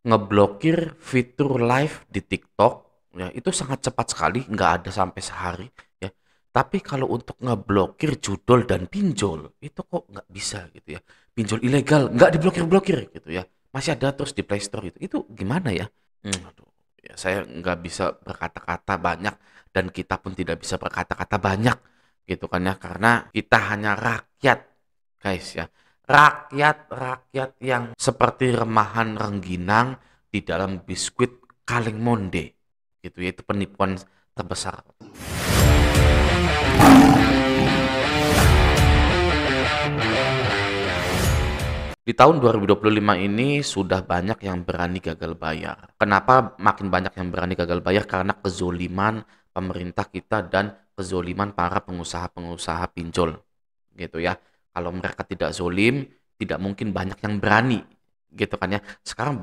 ngeblokir fitur live di TikTok, ya itu sangat cepat sekali, nggak ada sampai sehari, ya. Tapi kalau untuk ngeblokir judul dan pinjol, itu kok nggak bisa gitu ya. Pinjol ilegal, nggak diblokir-blokir gitu ya. Masih ada terus di Play Store gitu. Itu gimana ya? Aduh, ya saya nggak bisa berkata-kata banyak dan kita pun tidak bisa berkata-kata banyak gitu kan ya. Karena kita hanya rakyat, guys ya. Rakyat yang seperti remahan rengginang di dalam biskuit kaleng monde gitu ya, itu penipuan terbesar. Di tahun 2025 ini sudah banyak yang berani gagal bayar. Kenapa makin banyak yang berani gagal bayar? Karena kezoliman pemerintah kita dan kezoliman para pengusaha-pengusaha pinjol gitu ya. Kalau mereka tidak zolim, tidak mungkin banyak yang berani gitu kan ya. Sekarang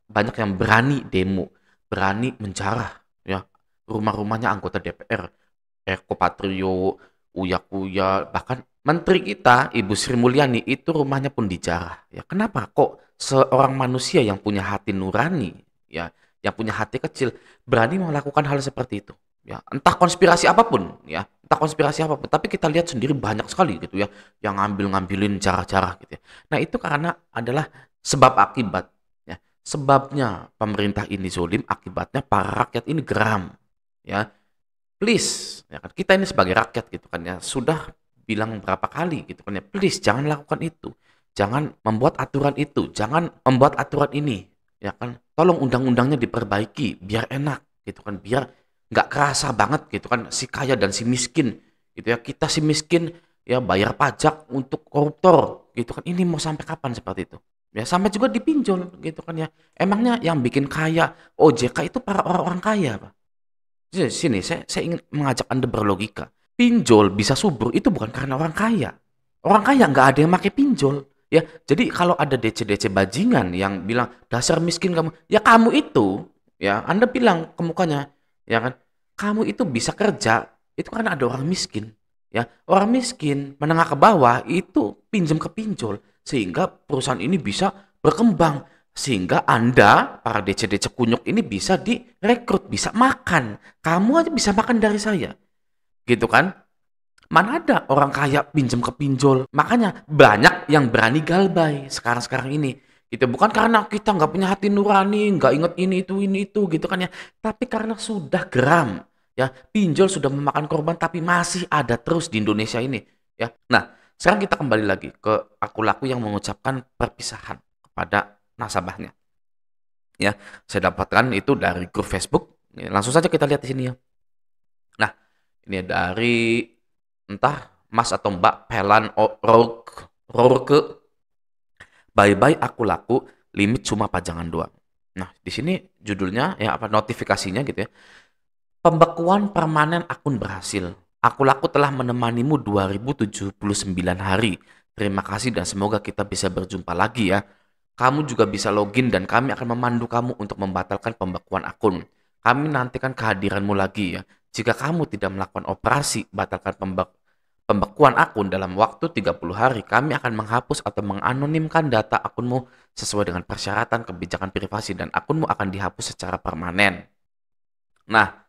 banyak yang berani demo, berani menjarah ya rumah-rumahnya anggota DPR, Eko Patrio, Uya Kuya, bahkan menteri kita Ibu Sri Mulyani itu rumahnya pun dijarah. Ya kenapa kok seorang manusia yang punya hati nurani, ya, yang punya hati kecil berani melakukan hal seperti itu? Ya, entah konspirasi apapun, ya, entah konspirasi apapun. Tapi kita lihat sendiri banyak sekali gitu ya, yang ngambil-ngambilin jarah-jarah gitu ya. Nah itu karena adalah sebab akibat. Ya, sebabnya pemerintah ini zolim, akibatnya para rakyat ini geram. Ya, please, ya kan kita ini sebagai rakyat gitu kan ya, sudah bilang berapa kali gitu kan ya, please jangan lakukan itu. Jangan membuat aturan itu, jangan membuat aturan ini, ya kan. Tolong undang-undangnya diperbaiki biar enak gitu kan, biar nggak kerasa banget gitu kan si kaya dan si miskin gitu ya. Kita si miskin ya bayar pajak untuk koruptor gitu kan. Ini mau sampai kapan seperti itu? Ya sampai juga dipinjol gitu kan ya. Emangnya yang bikin kaya OJK itu para orang-orang kaya, Pak? Sini, saya ingin mengajak Anda berlogika. Pinjol bisa subur itu bukan karena orang kaya. Orang kaya nggak ada yang pakai pinjol. Ya, jadi kalau ada DC-DC bajingan yang bilang dasar miskin kamu, ya kamu itu, ya Anda bilang ke mukanya, ya kan, kamu itu bisa kerja itu karena ada orang miskin. Ya, orang miskin menengah ke bawah itu pinjam ke pinjol sehingga perusahaan ini bisa berkembang. Sehingga Anda, para DC-DC kunyuk ini bisa direkrut, bisa makan. Kamu aja bisa makan dari saya. Gitu kan? Mana ada orang kaya pinjam ke pinjol. Makanya banyak yang berani galbay sekarang-sekarang ini. Gitu. Bukan karena kita nggak punya hati nurani, nggak inget ini itu gitu kan ya. Tapi karena sudah geram. Ya, pinjol sudah memakan korban tapi masih ada terus di Indonesia ini. Ya. Nah, sekarang kita kembali lagi ke aku laku yang mengucapkan perpisahan kepada nasabahnya. Ya, saya dapatkan itu dari grup Facebook. Ya, langsung saja kita lihat di sini ya. Nah, ini dari entah Mas atau Mbak Pelan Rourke. Bye-bye aku laku, limit cuma pajangan doang. Nah, di sini judulnya ya apa notifikasinya gitu ya. Pembekuan permanen akun berhasil. Aku laku telah menemanimu 2079 hari. Terima kasih dan semoga kita bisa berjumpa lagi ya. Kamu juga bisa login dan kami akan memandu kamu untuk membatalkan pembekuan akun. Kami nantikan kehadiranmu lagi ya. Jika kamu tidak melakukan operasi batalkan pembekuan akun dalam waktu 30 hari, kami akan menghapus atau menganonimkan data akunmu sesuai dengan persyaratan kebijakan privasi dan akunmu akan dihapus secara permanen. Nah,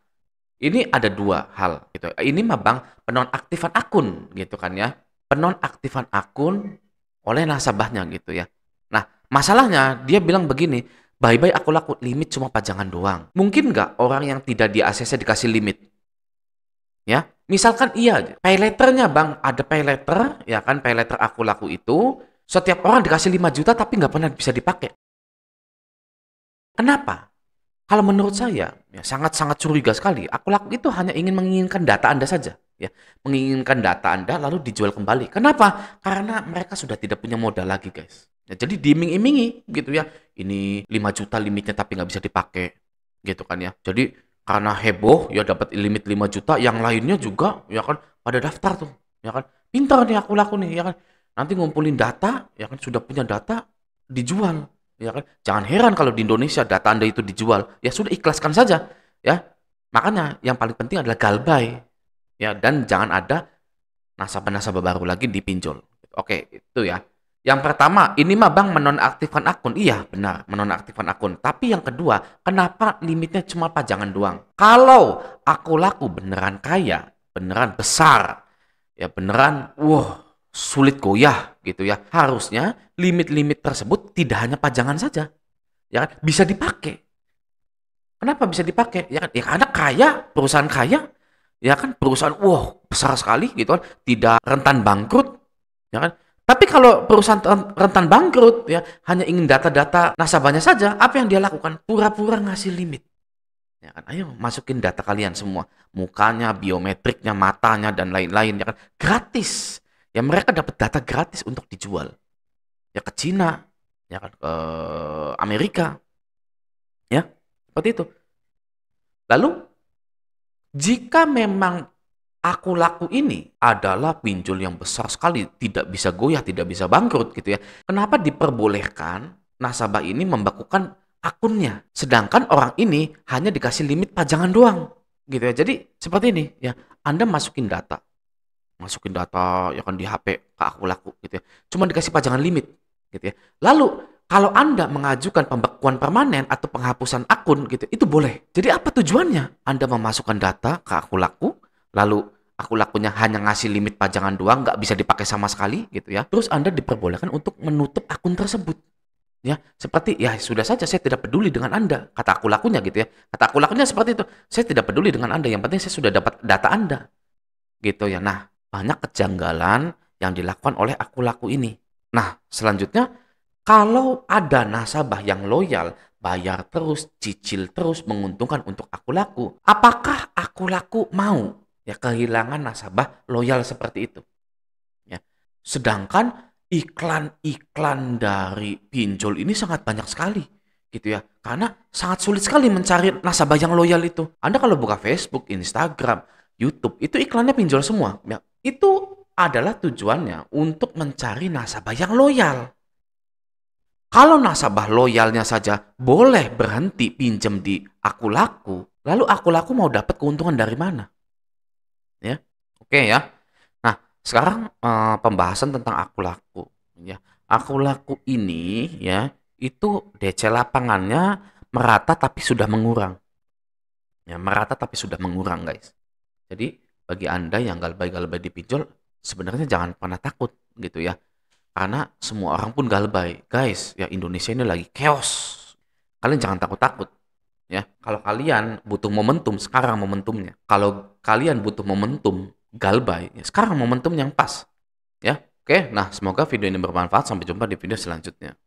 ini ada dua hal gitu. Ini mah Bang penonaktifan akun gitu kan ya. Penonaktifan akun oleh nasabahnya gitu ya. Nah, masalahnya dia bilang begini, bye-bye aku laku limit cuma pajangan doang. Mungkin nggak orang yang tidak di ACC dikasih limit? Ya, misalkan iya, pay letternya Bang, ada pay letter, ya kan, pay letter aku laku itu, setiap orang dikasih 5 juta tapi nggak pernah bisa dipakai. Kenapa? Kalau menurut saya, ya sangat-sangat curiga sekali. Aku laku itu hanya ingin menginginkan data Anda saja, ya. Menginginkan data Anda lalu dijual kembali. Kenapa? Karena mereka sudah tidak punya modal lagi, guys. Ya, jadi diiming-imingi gitu ya. Ini 5 juta limitnya tapi nggak bisa dipakai. Gitu kan ya. Jadi karena heboh ya dapat limit 5 juta, yang lainnya juga ya kan pada daftar tuh, ya kan. Pintar nih aku laku nih, ya kan. Nanti ngumpulin data, ya kan sudah punya data dijual. Ya kan? Jangan heran kalau di Indonesia data Anda itu dijual. Ya sudah ikhlaskan saja, ya. Makanya yang paling penting adalah galbay. Ya, dan jangan ada nasabah-nasabah baru lagi dipinjol. Oke, itu ya. Yang pertama, ini mah Bang menonaktifkan akun. Iya, benar, menonaktifkan akun. Tapi yang kedua, kenapa limitnya cuma pajangan doang? Kalau aku laku beneran kaya, beneran besar, ya beneran, wah, sulit goyah gitu ya. Harusnya limit-limit tersebut tidak hanya pajangan saja, ya kan? Bisa dipakai. Kenapa bisa dipakai? Ya kan? Ya karena kaya, perusahaan kaya, ya kan? Perusahaan, wah, besar sekali gitu kan, tidak rentan bangkrut, ya kan? Tapi kalau perusahaan rentan bangkrut ya hanya ingin data-data nasabahnya saja, apa yang dia lakukan? Pura-pura ngasih limit. Ya kan? Ayo masukin data kalian semua, mukanya, biometriknya, matanya dan lain-lain ya kan. Gratis. Ya mereka dapat data gratis untuk dijual. Ya ke Cina, ya kan ke Amerika. Ya, seperti itu. Lalu jika memang aku laku ini adalah pinjol yang besar sekali, tidak bisa goyah, tidak bisa bangkrut gitu ya. Kenapa diperbolehkan nasabah ini membekukan akunnya, sedangkan orang ini hanya dikasih limit pajangan doang, gitu ya. Jadi seperti ini ya, Anda masukin data ya kan di HP ke aku laku gitu ya. Cuma dikasih pajangan limit gitu ya. Lalu kalau Anda mengajukan pembekuan permanen atau penghapusan akun gitu, itu boleh. Jadi apa tujuannya? Anda memasukkan data ke aku laku, lalu aku lakunya hanya ngasih limit pajangan doang, nggak bisa dipakai sama sekali gitu ya. Terus Anda diperbolehkan untuk menutup akun tersebut. Ya, seperti ya sudah saja saya tidak peduli dengan Anda, kata aku lakunya gitu ya. Kata aku lakunya seperti itu. Saya tidak peduli dengan Anda, yang penting saya sudah dapat data Anda. Gitu ya. Nah, banyak kejanggalan yang dilakukan oleh aku laku ini. Nah, selanjutnya kalau ada nasabah yang loyal, bayar terus, cicil terus, menguntungkan untuk aku laku, apakah aku laku mau ya kehilangan nasabah loyal seperti itu? Ya. Sedangkan iklan-iklan dari pinjol ini sangat banyak sekali gitu ya. Karena sangat sulit sekali mencari nasabah yang loyal itu. Anda kalau buka Facebook, Instagram, YouTube, itu iklannya pinjol semua. Ya, itu adalah tujuannya untuk mencari nasabah yang loyal. Kalau nasabah loyalnya saja boleh berhenti pinjam di aku laku, lalu aku laku mau dapat keuntungan dari mana? Ya, oke ya. Nah, sekarang pembahasan tentang aku laku. Ya, aku laku ini ya itu DC lapangannya merata tapi sudah mengurang. Ya, merata tapi sudah mengurang guys. Jadi bagi Anda yang galbay-galbay di pinjol, sebenarnya jangan pernah takut gitu ya. Karena semua orang pun galbay. Guys, ya Indonesia ini lagi chaos. Kalian jangan takut-takut ya. Kalau kalian butuh momentum, sekarang momentumnya. Kalau kalian butuh momentum galbay, ya sekarang momentum yang pas. Ya. Oke, nah semoga video ini bermanfaat. Sampai jumpa di video selanjutnya.